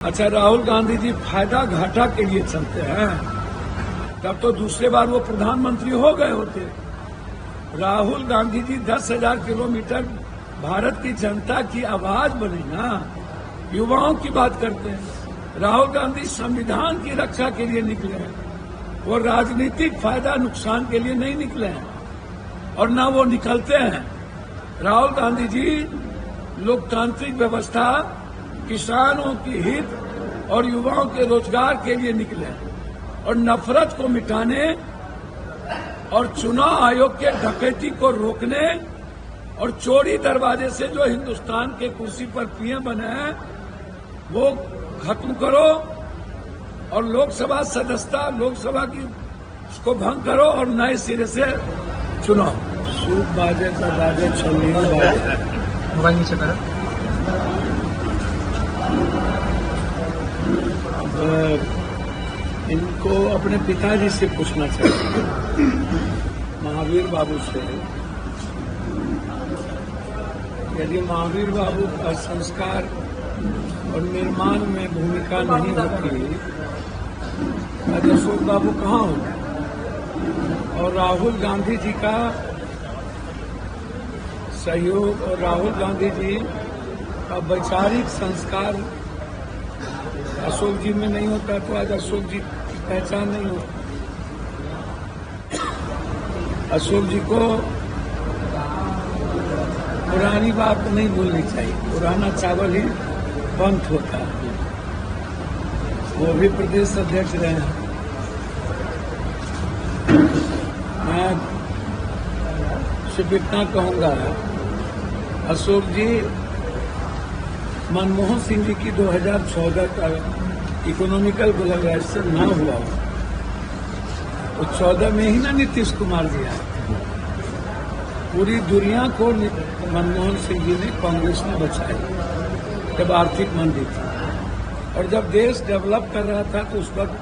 अच्छा, राहुल गांधी जी फायदा घाटा के लिए चलते हैं, तब तो दूसरे बार वो प्रधानमंत्री हो गए होते। राहुल गांधी जी 10,000 किलोमीटर भारत की जनता की आवाज बनी ना, युवाओं की बात करते हैं। राहुल गांधी संविधान की रक्षा के लिए निकले हैं, वो राजनीतिक फायदा नुकसान के लिए नहीं निकले हैं और न वो निकलते हैं। राहुल गांधी जी लोकतांत्रिक व्यवस्था, किसानों की हित और युवाओं के रोजगार के लिए निकले और नफरत को मिटाने और चुनाव आयोग के डकैती को रोकने और चोरी दरवाजे से जो हिंदुस्तान के कुर्सी पर पीएम बने हैं वो खत्म करो और लोकसभा सदस्यता, लोकसभा की उसको भंग करो और नए सिरे से चुनाव। सूप बाजे का बाजे छलनी बाजे। इनको अपने पिताजी से पूछना चाहिए, महावीर बाबू से। यदि महावीर बाबू का संस्कार और निर्माण में भूमिका नहीं होती, आज अशोक बाबू कहाँ होंगे? और राहुल गांधी जी का सहयोग और राहुल गांधी जी का वैचारिक संस्कार अशोक जी में नहीं होता तो आज अशोक जी की पहचान नहीं होती। अशोक जी को पुरानी बात नहीं भूलनी चाहिए, पुराना चावल ही पंथ होता है। वो भी प्रदेश अध्यक्ष रहे हैं। मैं सिर्फ इतना कहूंगा, अशोक जी मनमोहन सिंह जी की 2014 का इकोनॉमिकल ग्लोबलाइजेशन ना हुआ तो 14 में ही ना नीतीश कुमार जी आए। पूरी दुनिया को मनमोहन सिंह जी ने, कांग्रेस ने बचाया जब आर्थिक मंदी थी, और जब देश डेवलप कर रहा था तो उस वक्त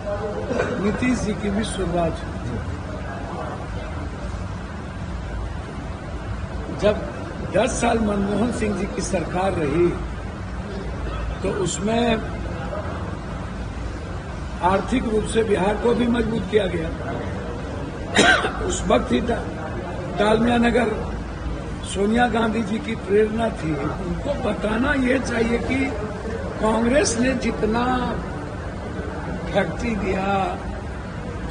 नीतीश जी की भी शुरुआत हुई थी। जब 10 साल मनमोहन सिंह जी की सरकार रही तो उसमें आर्थिक रूप से बिहार को भी मजबूत किया गया। उस वक्त ही डालमिया नगर सोनिया गांधी जी की प्रेरणा थी। उनको बताना ये चाहिए कि कांग्रेस ने जितना फैक्ट्री दिया,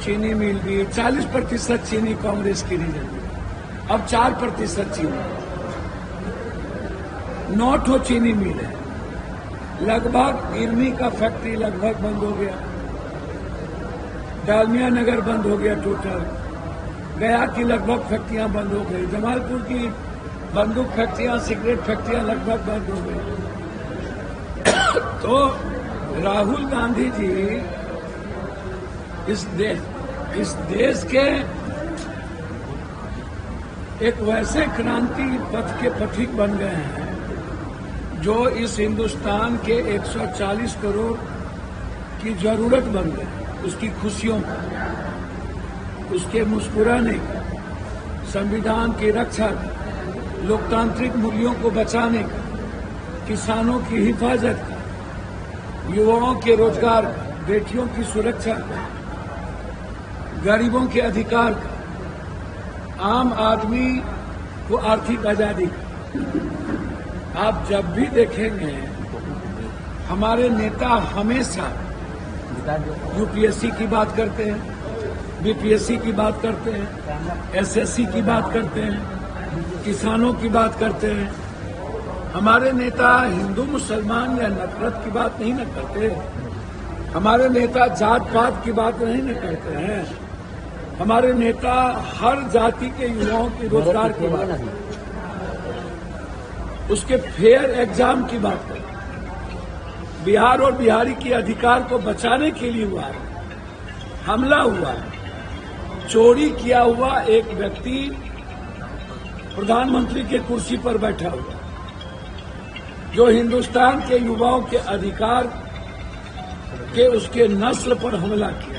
चीनी मिल दी, 40% चीनी कांग्रेस की रीजन दी, अब 4% चीनी, 9 चीनी मिल है। लगभग इरमी का फैक्ट्री लगभग बंद हो गया, डालमिया नगर बंद हो गया टोटल, गया की लगभग फैक्ट्रियां बंद हो गई, जमालपुर की बंदूक फैक्ट्रियां, सिगरेट फैक्ट्रियां लगभग बंद हो गई। तो राहुल गांधी जी इस देश के एक वैसे क्रांति पथ के पथिक बन गए हैं जो इस हिंदुस्तान के 140 करोड़ की जरूरत बन गई, उसकी खुशियों का, उसके मुस्कुराने का, संविधान की रक्षा का, लोकतांत्रिक मूल्यों को बचाने का, किसानों की हिफाजत का, युवाओं के रोजगार का, बेटियों की सुरक्षा का, गरीबों के अधिकार का, आम आदमी को आर्थिक आजादी का। आप जब भी देखेंगे हमारे नेता हमेशा यूपीएससी की बात करते हैं, बीपीएससी की बात करते हैं, एसएससी की बात करते हैं, किसानों की बात करते हैं। हमारे नेता हिंदू मुसलमान या नफरत की बात नहीं न करते। हमारे नेता जात पात की बात नहीं न करते हैं। हमारे नेता हर जाति के युवाओं के रोजगार की बात, उसके फेयर एग्जाम की बात करें। बिहार और बिहारी के अधिकार को बचाने के लिए हुआ है, हमला हुआ है, चोरी किया हुआ एक व्यक्ति प्रधानमंत्री के कुर्सी पर बैठा हुआ, जो हिंदुस्तान के युवाओं के अधिकार के, उसके नस्ल पर हमला किया।